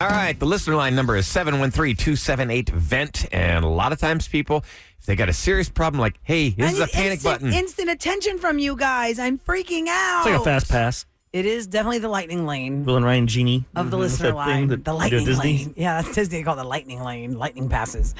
All right, the listener line number is 713-278-VENT. And a lot of times people, if they got a serious problem like, hey, here's the panic button. Instant attention from you guys. I'm freaking out. It's like a fast pass. It is definitely the lightning lane Will and Ryan Genie. of the listener line. The lightning Disney? lane. Yeah, that's Disney. They call it the lightning lane, lightning passes.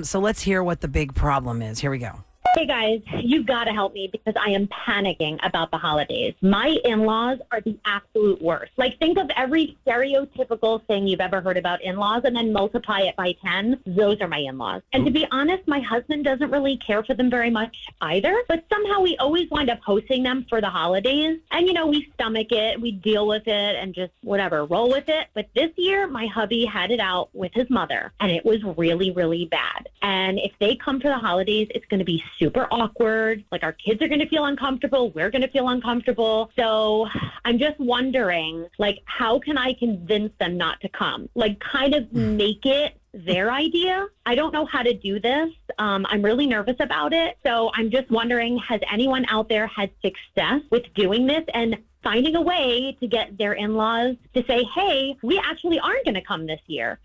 So let's hear what the big problem is. Here we go. Hey guys, you gotta help me because I am panicking about the holidays. My in-laws are the absolute worst. Like, think of every stereotypical thing you've ever heard about in-laws and then multiply it by 10. Those are my in-laws. And to be honest, my husband doesn't really care for them very much either, but somehow we always wind up hosting them for the holidays. And, we stomach it, we deal with it and just whatever, roll with it. But this year, my hubby had it out with his mother and it was really, really bad. And if they come for the holidays, it's going to be super awkward. Like, our kids are going to feel uncomfortable. We're going to feel uncomfortable. So I'm just wondering, like, how can I convince them not to come? Like, kind of make it their idea. I don't know how to do this. I'm really nervous about it. So I'm just wondering, has anyone out there had success with doing this and finding a way to get their in-laws to say, hey, we actually aren't going to come this year.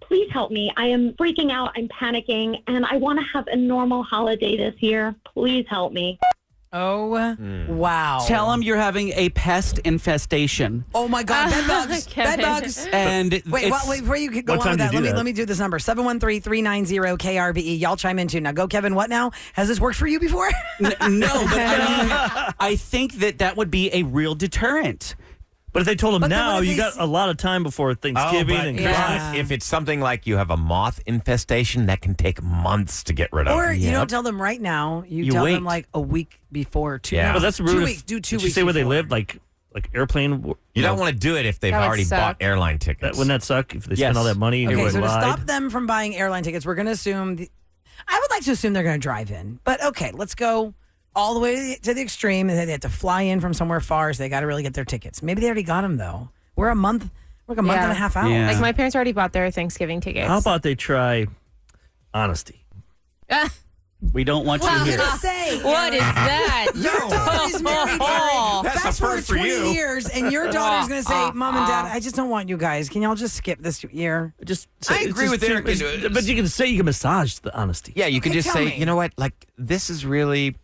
Please help me. I am freaking out. I'm panicking, and I want to have a normal holiday this year. Please help me. Oh, wow. Tell them you're having a pest infestation. Oh, my God. Bed bugs. Bed bugs. And Wait, before you go What on with time do that, you do let me do this number. 713-390-KRBE. Y'all chime in too. Now, go, Kevin. What now? Has this worked for you before? no, but I think that would be a real deterrent. But if they told him But then now, what if you they got a lot of time before Thanksgiving and Christmas. If it's something like you have a moth infestation, that can take months to get rid of. Or you don't tell them right now. You tell wait. them like a week before. Yeah. But that's rude. 2 if- weeks. Do 2 Did weeks. you say where they before. live? Like airplane? You don't want to do it if they've That would already suck. bought airline tickets. Wouldn't that suck if they Yes. spend all that money and Okay, they so to lied? stop them from buying airline tickets, we're going to assume. I would like to assume they're going to drive in. But okay, let's go all the way to the extreme. They have to fly in from somewhere far, so they got to really get their tickets. Maybe they already got them, though. We're like a month and a half out. Yeah. Like, my parents already bought their Thanksgiving tickets. How about they try honesty? we don't want you here. Say, What is that? your daughter is married, Eric. That's Fast the forward first for 20 you. years, and your daughter's going to say, Mom and Dad, I just don't want you guys. Can y'all just skip this year? Just I agree with Eric. But you can massage the honesty. Yeah, you can Okay, just tell say, me. you know what? Like, this is really,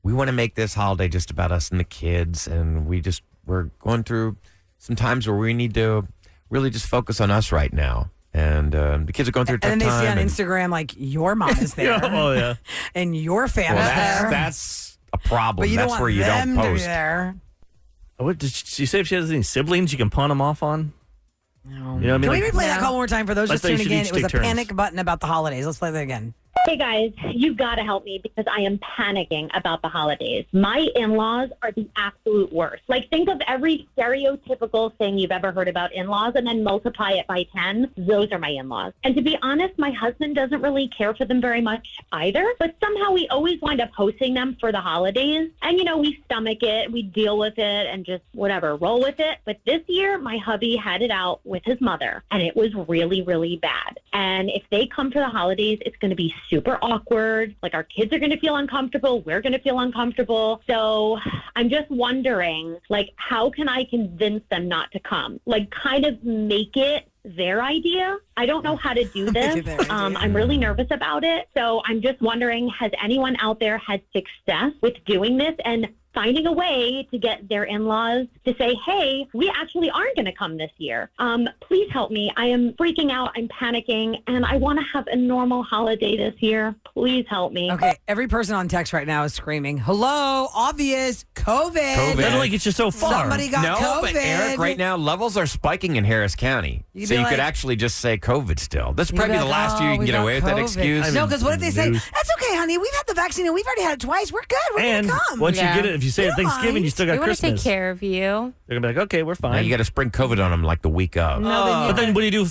we want to make this holiday just about us and the kids. And we're going through some times where we need to really just focus on us right now. And the kids are going through a tough And then they see time. on Instagram, like, your mom is there. Oh, yeah. And your family's Well, there. that's a problem. But you That's don't want where you them don't to be post. there. What, did she say if she has any siblings you can pawn them off on? No. You know what I mean? Can we Like- replay that call one more time for those I just thought you tuning should in? each It was a take turns. panic button about the holidays. Let's play that again. Hey guys, you gotta help me because I am panicking about the holidays. My in-laws are the absolute worst. Like, think of every stereotypical thing you've ever heard about in-laws and then multiply it by 10. Those are my in-laws. And to be honest, my husband doesn't really care for them very much either, but somehow we always wind up hosting them for the holidays. And, we stomach it, we deal with it and just whatever, roll with it. But this year, my hubby had it out with his mother and it was really, really bad. And if they come for the holidays, it's going to be super awkward. Like, our kids are going to feel uncomfortable. We're going to feel uncomfortable. So I'm just wondering, like, how can I convince them not to come? Like, kind of make it their idea. I don't know how to do this. it their idea. I'm really nervous about it. So I'm just wondering, has anyone out there had success with doing this and finding a way to get their in-laws to say, hey, we actually aren't going to come this year. Please help me. I am freaking out. I'm panicking, and I want to have a normal holiday this year. Please help me. Okay, every person on text right now is screaming, hello, obvious, COVID. That only gets you so far. Somebody got No, COVID. but Eric, right now, levels are spiking in Harris County. You'd So be you could like- actually just say COVID still. This is You'd probably be the like, last year you "Oh, can we get got away with that COVID." excuse. No, because what if they say, News. that's okay, honey, we've had the vaccine and we've already had it twice. We're good. We're And going to come. once you Yeah. get it, if you say We at don't Thanksgiving, mind. you still We got want to take Christmas. care of you. They're going to be like, okay, we're Now fine. you got to spring COVID on them like the week of. But then what do you do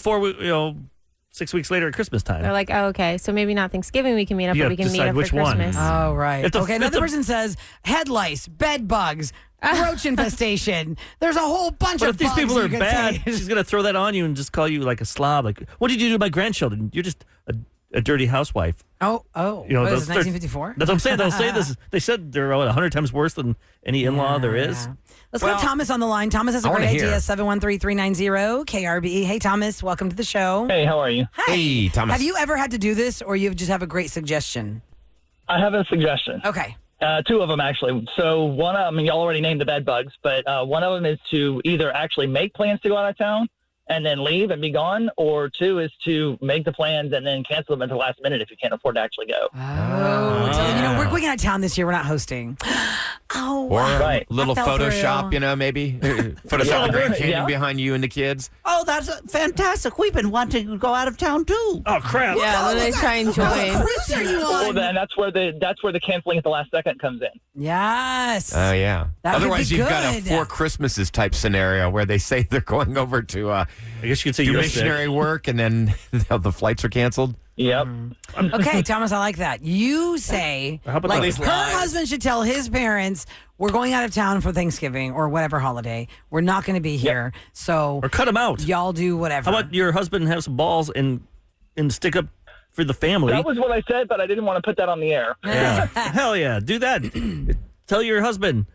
6 weeks later at Christmas time? They're like, oh, okay, so maybe not Thanksgiving we can meet up, You but gotta we can meet decide up which for one. Christmas. Oh, right. If the- Okay, if another the- person says head lice, bed bugs, roach infestation. There's a whole bunch But of if these bugs people you are could bad, say. she's going to throw that on you and just call you like a slob. Like, what did you do to my grandchildren? You're just a a dirty housewife. Oh. You know, What is those- this, 1954? That's what I'm saying. They'll say this. They said they're 100 times worse than any in-law there is. Yeah. Let's go to Thomas on the line. Thomas has a I wanna great hear. idea. 713-390 KRBE. Hey, Thomas, welcome to the show. Hey, how are you? Hi. Hey, Thomas. Have you ever had to do this, or you just have a great suggestion? I have a suggestion. Okay. Two of them, actually. So one of them, y'all already named the bed bugs, but one of them is to either actually make plans to go out of town and then leave and be gone, or two is to make the plans and then cancel them at the last minute if you can't afford to actually go. Oh, so, you know, we're going out of town this year. We're not hosting. Oh, Or a Right. little I fell Photoshop, through. you know, maybe. Photoshop the Grand Canyon Yeah. behind you and the kids. Oh, that's fantastic. We've been wanting to go out of town, too. Oh crap! Yeah, then they try and What join. cruise are you Well, on? then that's where the canceling at the last second comes in. Yes. Oh, yeah. That could Otherwise, be you've got a good. Four Christmases type scenario where they say they're going over to I guess you could say do you're sick. missionary work and then the flights are canceled. Yep. Okay, Thomas, I like that. You say, How about like, these her lies? husband should tell his parents, we're going out of town for Thanksgiving or whatever holiday. We're not going to be here. So Or cut them out. y'all do whatever. How about your husband have some balls and stick up for the family? That was what I said, but I didn't want to put that on the air. Yeah. Hell yeah. Do that. Tell your husband.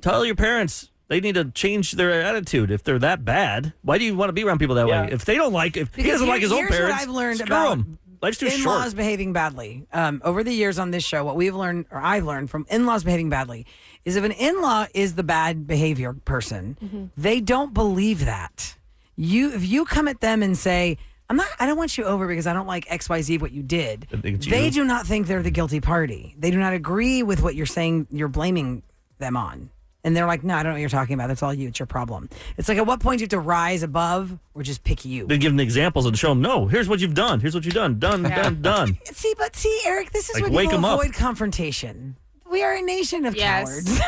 Tell your parents. They need to change their attitude if they're that bad. Why do you want to be around people that Yeah. way? If they don't like, if he Because doesn't like his own here's what parents, I've learned screw about him. Life's too in-laws short. behaving badly. Over the years on this show, what we've learned, or I've learned from in-laws behaving badly, is if an in-law is the bad behavior person, they don't believe that. If you come at them and say, I don't want you over because I don't like XYZ what you did. I think it's They you. do not think they're the guilty party. They do not agree with what you're saying you're blaming them on. And they're like, no, I don't know what you're talking about. That's all you. It's your problem. It's like, at what point do you have to rise above or just pick you? Then give them examples and show them, no, here's what you've done. Here's what you've done. Done, done. See, Eric, this is Like, when wake people 'em up. avoid confrontation. We are a nation of Yes. cowards.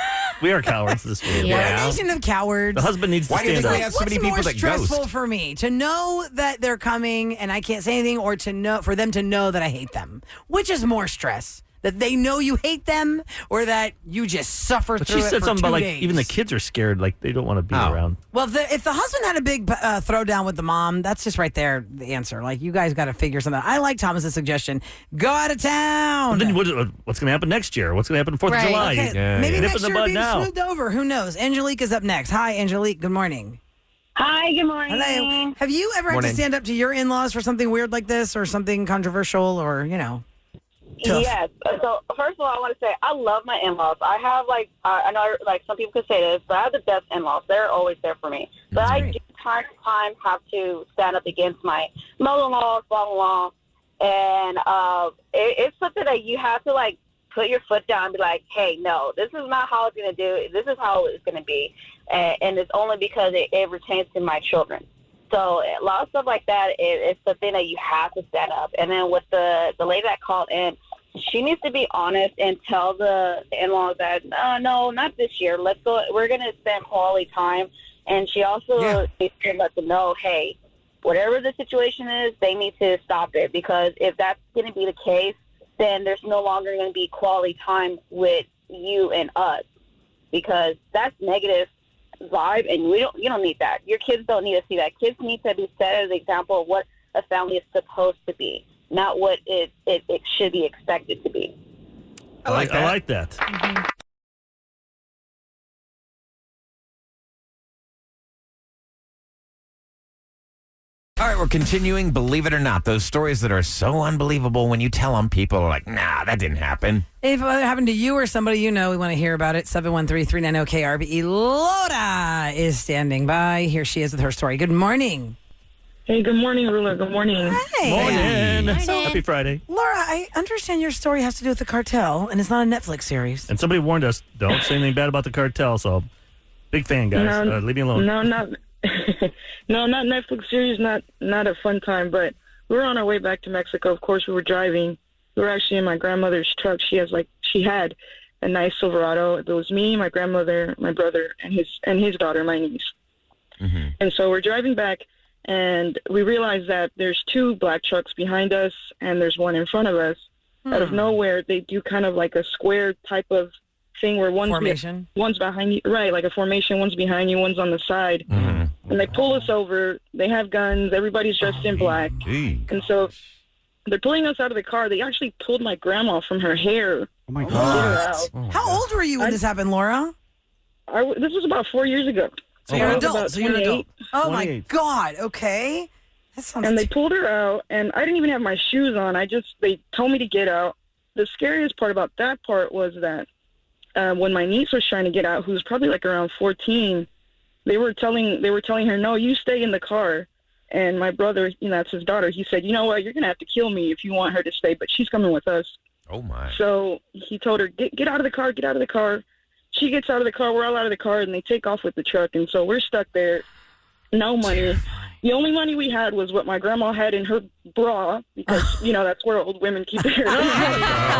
We are cowards this way. Yeah. We're a nation of cowards. The husband needs to Why do you stand think up. we have so What's many more people that stressful ghost? for me to know that they're coming and I can't say anything, or for them to know that I hate them? Which is more stress? That they know you hate them, or that you just suffer But through she it said for something 2 about like days? even the kids are scared, like they don't want to be Oh. around. Well, if the husband had a big throwdown with the mom, that's just right there the answer. Like, you guys got to figure something out. I like Thomas's suggestion. Go out of town. Then what's going to happen next year? What's going to happen 4th Right. of July? Okay, Yeah, maybe yeah. Nip next in the year bud being now. smoothed over. Who knows? Angelique is up next. Hi, Angelique. Good morning. Hi, good morning. Hello. Have you ever had Morning. to stand up to your in-laws for something weird like this, or something controversial, or tough? Yes. So first of all, I want to say I love my in-laws. I have I know some people could say this, but I have the best in-laws. They're always there for me. But I do time to time have to stand up against my mother-in-law, father-in-law, and it's something that you have to put your foot down and be like, hey, no, this is not how it's going to do. This is how it's going to be, and it's only because it pertains to my children. So a lot of stuff like that, it's something that you have to stand up. And then with the lady that called in, she needs to be honest and tell the in-laws that, no, not this year. Let's go. We're going to spend quality time. And she also needs to let them know, hey, whatever the situation is, they need to stop it. Because if that's going to be the case, then there's no longer going to be quality time with you and us. Because that's negative vibe, and you don't need that. Your kids don't need to see that. Kids need to be set as an example of what a family is supposed to be, not what it should be expected to be. I like that. All right, we're continuing. Believe it or not, those stories that are so unbelievable when you tell them, people are like, nah, that didn't happen. If it happened to you or somebody you know, we want to hear about it. 713-390-KRBE. Loda is standing by. Here she is with her story. Good morning. Hey, good morning, Ruler. Good morning. Hey. Morning. So, Happy Friday. Laura, I understand your story has to do with the cartel, and it's not a Netflix series. And somebody warned us, don't say anything bad about the cartel. So, big fan, guys. Leave me alone. No, not Netflix series. Not a fun time. But we were on our way back to Mexico. Of course, we were driving. We were actually in my grandmother's truck. She had a nice Silverado. It was me, my grandmother, my brother, and his daughter, my niece. Mm-hmm. And so we're driving back. And we realized that there's two black trucks behind us, and there's one in front of us. Out of nowhere, they do kind of like a square type of thing where one's behind you, right? Like a formation. One's behind you, one's on the side. Mm-hmm. And they pull us over. They have guns. Everybody's dressed in black. Gee. And so they're pulling us out of the car. They actually pulled my grandma from her hair. Oh my and get her God. out. How old were you when this happened, Laura? This was about 4 years ago. So you're I an was adult. about So you're an adult. 28. Oh my 28. God. Okay. That sounds. And they pulled her out, and I didn't even have my shoes on. They told me to get out. The scariest part about that part was that when my niece was trying to get out, who was probably like around 14, they were telling her, no, you stay in the car. And my brother, that's his daughter, he said, you know what, you're going to have to kill me if you want her to stay, but she's coming with us. Oh, my. So he told her, get out of the car, get out of the car. She gets out of the car, we're all out of the car, and they take off with the truck. And so we're stuck there, no money. The only money we had was what my grandma had in her bra, because, that's where old women keep their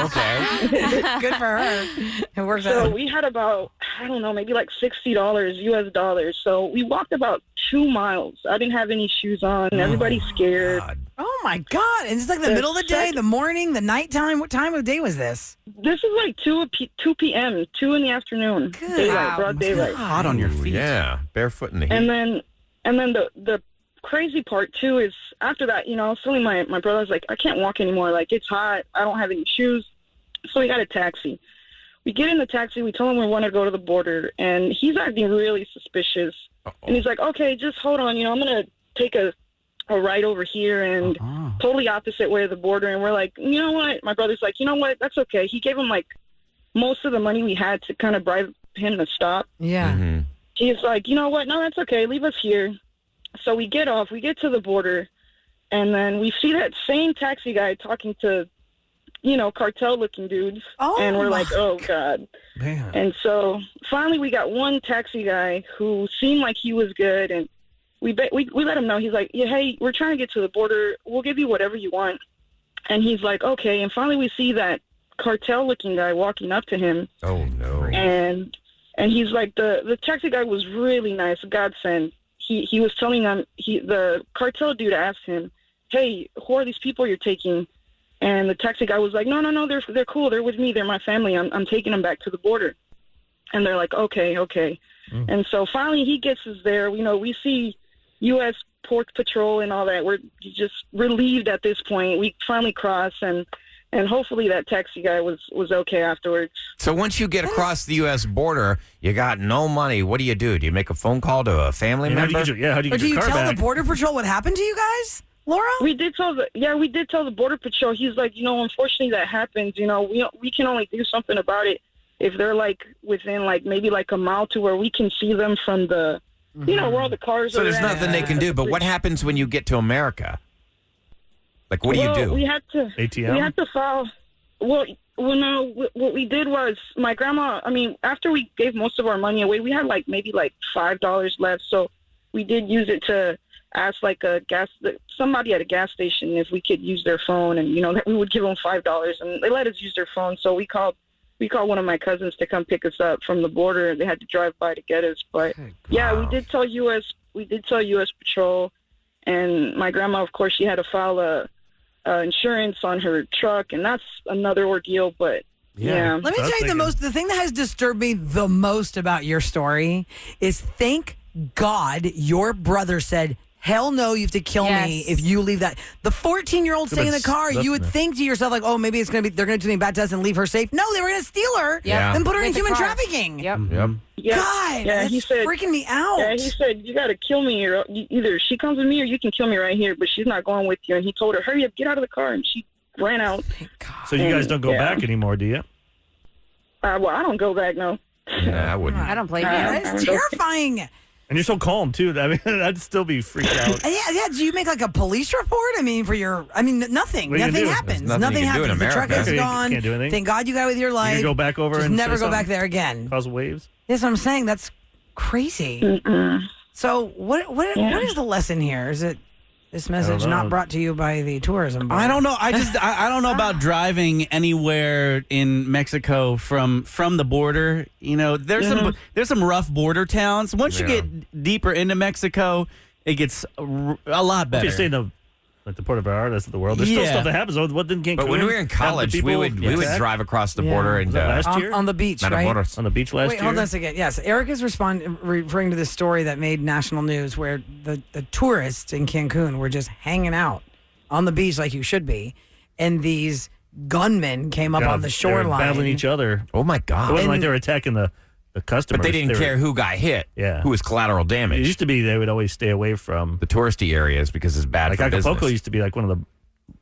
Okay. good for her. It works So out. we had about, I don't know, maybe like $60 US dollars. So we walked about 2 miles. I didn't have any shoes on. Everybody's scared. God. Oh my God. And it's like the The middle of the day, second- the morning, the nighttime. What time of day was this? This is like 2 p.m., 2 in the afternoon. Good. Daylight, Wow. broad daylight. Hot on your Ooh, feet. Yeah, barefoot in the heat. And then the crazy part too is after that, I was telling my brother, I was like, I can't walk anymore. Like, it's hot. I don't have any shoes. So we got a taxi. We get in the taxi. We tell him we want to go to the border, and he's acting really suspicious. And he's like, okay, just hold on. I'm going to take a ride over here and totally opposite way of the border. And we're like, you know what? My brother's like, you know what? That's okay. He gave him like most of the money we had to kind of bribe him to stop. Yeah. Mm-hmm. He's like, you know what? No, that's okay. Leave us here. So we get off. We get to the border, and then we see that same taxi guy talking to, cartel-looking dudes. Oh, and we're my like, oh, God. Man. And so finally we got one taxi guy who seemed like he was good, and we let him know. He's like, yeah, hey, we're trying to get to the border. We'll give you whatever you want. And he's like, okay. And finally we see that cartel-looking guy walking up to him. Oh, no. And he's like, the taxi guy was really nice, a godsend. He was telling them, the cartel dude asked him, hey, who are these people you're taking? And the taxi guy was like, no, they're cool. They're with me. They're my family. I'm taking them back to the border. And they're like, okay. And so finally he gets us there. We see U.S. Port Patrol and all that. We're just relieved at this point. We finally cross, and hopefully that taxi guy was okay afterwards. So once you get across the U.S. border, you got no money. What do? Do you make a phone call to a family How do member? you get Or your do you car tell back? the Border Patrol what happened to you guys, Laura? We did tell the Border Patrol. He's like, unfortunately that happens. We can only do something about it if they're like within like maybe like a mile to where we can see them from the, where all the cars So are. there's at. nothing they can do. But what happens when you get to America? Like, what do you do? We had to ATM? We had to file. Well, no. What we did was my grandma. I mean, after we gave most of our money away, we had like maybe like $5 left. So we did use it to ask like somebody at a gas station if we could use their phone, and that we would give them $5, and they let us use their phone. So we called one of my cousins to come pick us up from the border. They had to drive by to get us, but yeah, we did tell U.S. Patrol, and my grandma, of course, she had to file a insurance on her truck, and that's another ordeal. But yeah. Let me tell you the thing that has disturbed me the most about your story is thank God your brother said, hell no, you have to kill me Yes. if you leave that. The 14-year-old staying in the car, That's you would think to yourself, like, oh, maybe they're going to do something bad to us and leave her safe. No, they were going to steal her Yeah. and put her in With the human car. trafficking. Yep. Yep. Yeah. God, Yeah, that's he said- freaking me out. Yeah, he said, you got to kill me, or either she comes with me or you can kill me right here, but she's not going with you. And he told her, hurry up, get out of the car. And she ran out. So you guys don't go Yeah. back anymore, do you? Well, I don't go back, no. Yeah, I wouldn't. I don't blame you. That's terrifying. And you're so calm, too. I mean, I'd still be freaked out. Yeah. Do you make like a police report? I mean, nothing. What are you gonna Nothing do? happens. There's nothing you can do in happens. The truck America. is You gone. can't do anything? Thank God you got with your You life. can go back over Just and never say go back something? there again. Cause waves? That's what I'm saying. That's crazy. So what is the lesson here? Is it this message know. not brought to you by the tourism board? I don't know. I don't know about driving anywhere in Mexico from the border. There's some rough border towns. Once you Yeah. get deeper into Mexico, it gets a lot If better. you stay in the Puerto Vallarta of the world, there's still Yeah. stuff that happens. What didn't Cancun But when we were in have the college, we people would attack? drive across the Yeah. border Was and that last year? on the beach, right? Matamoros. On the beach last Wait, year? hold on a second. Yes, Eric is referring to this story that made national news where the tourists in Cancun were just hanging out on the beach like you should be. and these gunmen came up on the shoreline. Battling each other. Oh, my It God. wasn't like they were attacking the customers. But they didn't care who got hit. Yeah. Who was collateral It damage. used to be they would always stay away from. The touristy areas because it's bad Like for Acapulco business. used to be like one of the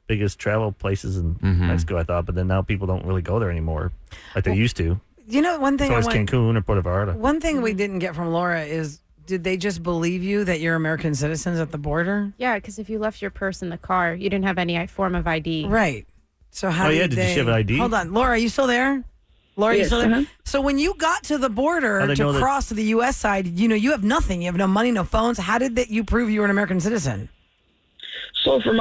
biggest travel places in Mexico, I thought. But then now people don't really go there anymore like they used to. You know, one It's thing always Cancun or Puerto Vallarta. one thing we didn't get from Laura is, did they just believe you that you're American citizens at the border? Yeah, because if you left your purse in the car, you didn't have any form of ID. Right. So how Oh, did yeah, did they... she have an ID? Hold on. Laura, are you still there? Laura, you Yes, still there? uh-huh. So when you got to the border How they know to that- cross to the U.S. side, you have nothing. You have no money, no phones. How did that you prove you were an American citizen? So for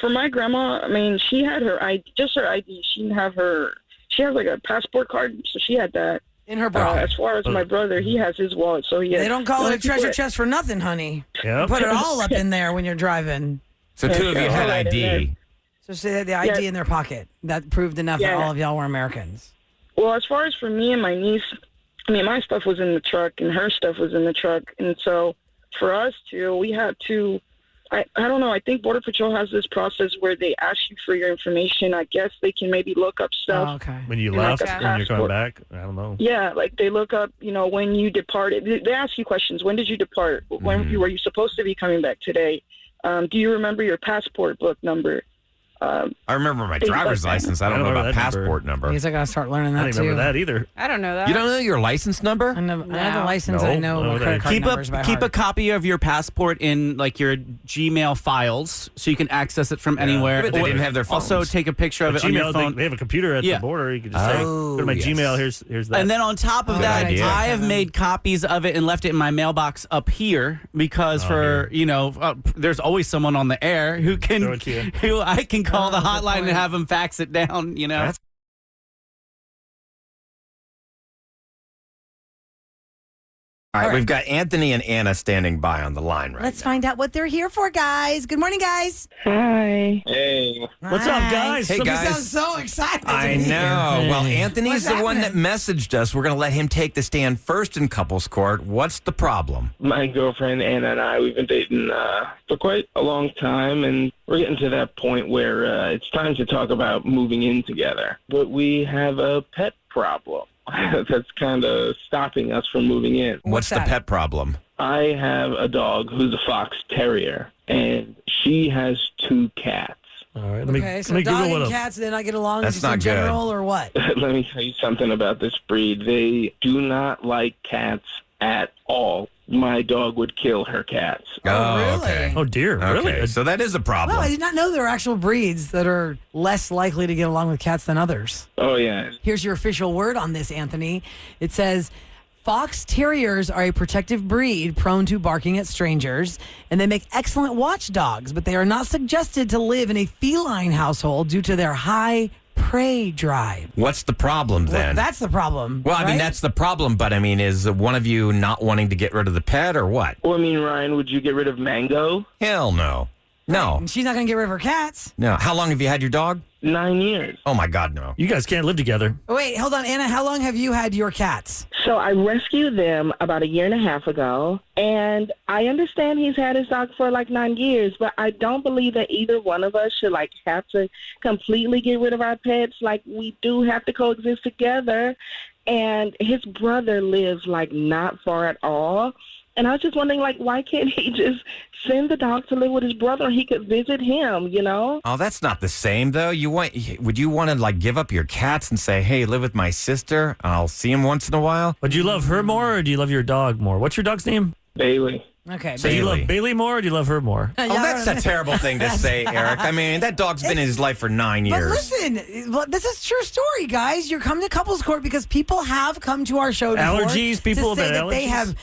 my grandma, I mean, she had her ID, just her ID. She didn't have her. She has like a passport card, so she had that. In her bra. As far as my brother, he has his wallet, so he has. They don't call it a treasure chest. chest for nothing, honey. Yep. Put it all up in there when you're driving. So two of you had Right, ID. and So they had the ID Yeah. in their pocket. That proved enough that Yeah. all of y'all were Americans. Well, as far as for me and my niece, I mean, my stuff was in the truck and her stuff was in the truck. And so for us two, we had to, I don't know, I think Border Patrol has this process where they ask you for your information. I guess they can maybe look up stuff. Oh, okay. When you And like left a and you're coming passport. back, I don't know. Yeah, like they look up, when you departed. They ask you questions. When did you depart? When were you supposed to be coming back today? Do you remember your passport book number? I remember my Things like driver's that. license. I don't I know don't know about that passport number. I guess I gotta start learning I that don't too. remember that either. I don't know that. You don't know your license number? I have a license. No. I know No, my credit card Keep numbers by keep a heart. copy of your passport in like your Gmail files so you can access it from anywhere. But they Or didn't have their Also, phones. take a picture of it on your Gmail, phone. they have a computer at Yeah. the border. You can just say, Oh, go to my yes. Gmail. Here's that. And then on top of Good that, idea. I have made copies of it and left it in my mailbox up here because there's always someone on the air who Throw can it to you. who I can call the Oh, good hotline and point. have them fax it down. That's- All right, we've got Anthony and Anna standing by on the line right Let's now. find out what they're here for, guys. Good morning, guys. Hi. Hey, What's up, guys? Hey, You guys. sound so excited. to I be here. know. Well, Anthony's What's the one that happening? messaged us. We're going to let him take the stand first in couples court. What's the problem? My girlfriend Anna and I, we've been dating for quite a long time, and we're getting to that point where it's time to talk about moving in together. But we have a pet problem that's kind of stopping us from moving in. What's the that? pet problem? I have a dog who's a fox terrier, and she has 2 cats. All right, let me, Okay, let so me dog Google and what a cats, then I get along That's just not in good. general, or what? Let me tell you something about this breed. They do not like cats at all. My dog would kill her cats. Oh, really? okay. Oh, dear. Okay, Really? so that is a problem. Well, I did not know there are actual breeds that are less likely to get along with cats than others. Oh, yeah. Here's your official word on this, Anthony. It says, Fox Terriers are a protective breed prone to barking at strangers, and they make excellent watchdogs, but they are not suggested to live in a feline household due to their high prey drive. What's the problem Well, then? that's the problem. Well, I mean, right? that's the problem, but I mean, is one of you not wanting to get rid of the pet or what? Well, I mean, Ryan, would you get rid of Mango? Hell no. No. And she's not going to get rid of her cats. No. How long have you had your dog? 9 years. Oh, my God, no. You guys can't live together. Wait, hold on, Anna. How long have you had your cats? So I rescued them about 1.5 years ago, and I understand he's had his dog for like 9 years, but I don't believe that either one of us should like have to completely get rid of our pets. Like we do have to coexist together, and his brother lives like not far at all. And I was just wondering, like, why can't he just send the dog to live with his brother and he could visit him, you know? Oh, that's not the same, though. Would you want to, like, give up your cats and say, hey, live with my sister? I'll see him once in a while? But do you love her more or do you love your dog more? What's your dog's name? Bailey. Okay. So you love Bailey more or do you love her more? Oh, that's a terrible thing to say, Eric. I mean, that dog's been in his life for 9 But years. listen, well, this is a true story, guys. You're coming to couples court because people have come to our show before Allergies? People to say that that they allergies? have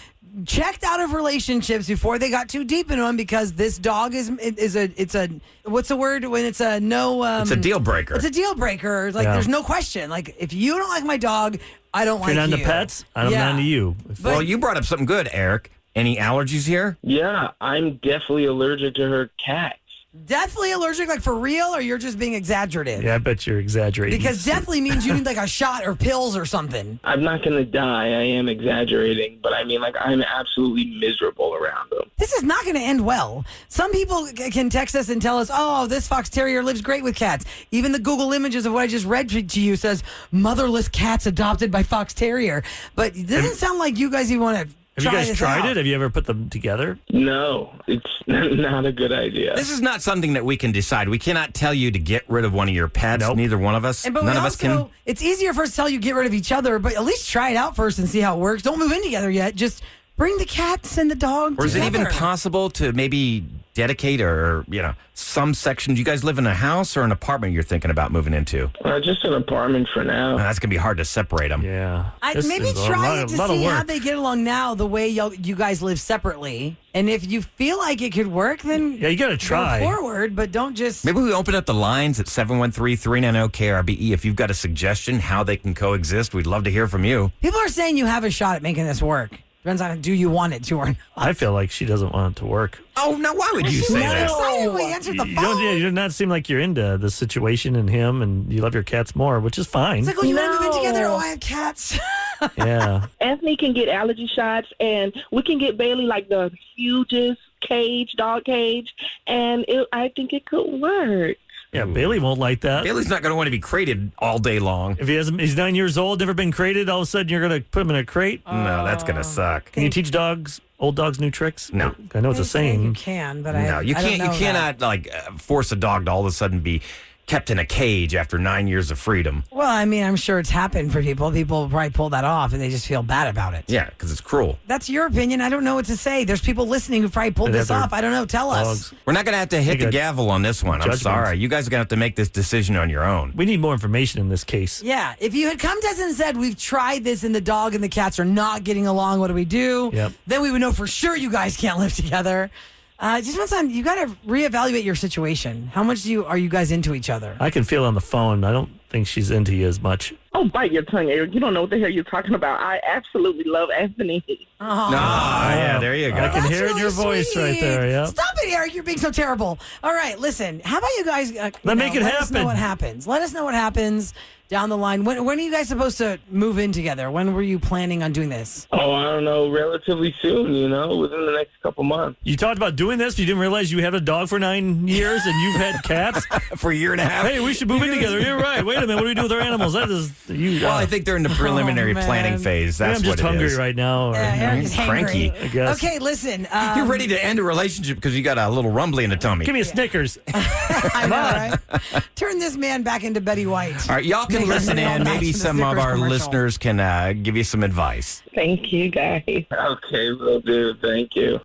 checked out of relationships before they got too deep into them because this dog is a what's the word when it's a no It's a deal breaker. It's a deal breaker. Like Yeah. there's no question. Like if you don't like my dog, I don't If like you're not you. into pets, I'm Yeah. not into you. Well, you brought up something good, Eric. Any allergies here? Yeah, I'm definitely allergic to her cats. Deathly allergic, like for real, or you're just being exaggerative? Yeah, I bet you're exaggerating. Because deathly means you need like a shot or pills or something. I'm not going to die. I am exaggerating, but I mean, like, I'm absolutely miserable around them. This is not going to end well. Some people can text us and tell us, oh, this Fox Terrier lives great with cats. Even the Google images of what I just read to you says motherless cats adopted by Fox Terrier. But it doesn't sound like you guys even want to. Have you guys tried it? Have you ever put them together? No, it's not a good idea. This is not something that we can decide. We cannot tell you to get rid of one of your pets. Nope. Neither one of us. But None we of also, us can. It's easier for us to tell you get rid of each other, but at least try it out first and see how it works. Don't move in together yet. Just bring the cats and the dog Or is it even together. possible to maybe dedicate or, some section? Do you guys live in a house or an apartment you're thinking about moving into? Just an apartment for now. That's going to be hard to separate them. Yeah. Maybe try it to see how they get along now, the way you guys live separately. And if you feel like it could work, then you got to try. Go forward, but don't just. Maybe we open up the lines at 713-390-KRBE. If you've got a suggestion how they can coexist, we'd love to hear from you. People are saying you have a shot at making this work. Depends on do you want it to or not. I feel like she doesn't want it to work. Oh, now why would you say that? Excited we answered the phone. You do not seem like you're into the situation and him, and you love your cats more, which is fine. It's like, you want to move in together? Oh, I have cats. Yeah. Anthony can get allergy shots, and we can get Bailey like the hugest dog cage, and I think it could work. Yeah, Bailey won't like that. Bailey's not going to want to be crated all day long. If he's 9 years old, never been crated, all of a sudden you're going to put him in a crate? No, that's going to suck. Can you teach old dogs new tricks? No. I know it's a You saying. can, but No, you I don't can't. know You cannot force a dog to all of a sudden be kept in a cage after 9 years of freedom. Well, I mean, I'm sure it's happened for people. People probably pull that off and they just feel bad about it. Yeah, because it's cruel. That's your opinion. I don't know what to say. There's people listening who probably pulled this off. I don't know. Tell us. We're not going to have to hit the gavel on this one. I'm Judgments. sorry. You guys are going to have to make this decision on your own. We need more information in this case. Yeah. If you had come to us and said, we've tried this and the dog and the cats are not getting along, what do we do? Yep. Then we would know for sure you guys can't live together. Just depends on, you got to reevaluate your situation. How much are you guys into each other? I can feel on the phone. I don't think she's into you as much. Oh, bite your tongue, Eric. You don't know what the hell you're talking about. I absolutely love Anthony. Oh, yeah, there you go. I can That's hear it in your really voice sweet. right there. Yeah. Stop it, Eric. You're being so terrible. All right, listen. How about you guys Make it let us know happen. what happens. Let us know what happens down the line. When are you guys supposed to move in together? When were you planning on doing this? Oh, I don't know, relatively soon, within the next couple months. You talked about doing this. You didn't realize you had a dog for 9 years and you've had cats For a year and a half. Hey, we should move in together. You're right. Wait a minute. What do we do with our animals? That is you. Well, I think they're in the preliminary man. planning phase. That's I'm just what it hungry is. right now. Eric is cranky, hangry. I guess. Okay, listen. You're ready to end a relationship because you got a little rumbly in the tummy. Give me a Snickers. I know, right? Turn this man back into Betty White. All right, y'all can Make listen it all in. back Maybe to the some of Snickers our commercial. listeners can give you some advice. Thank you, guys. Okay, will do. Thank you.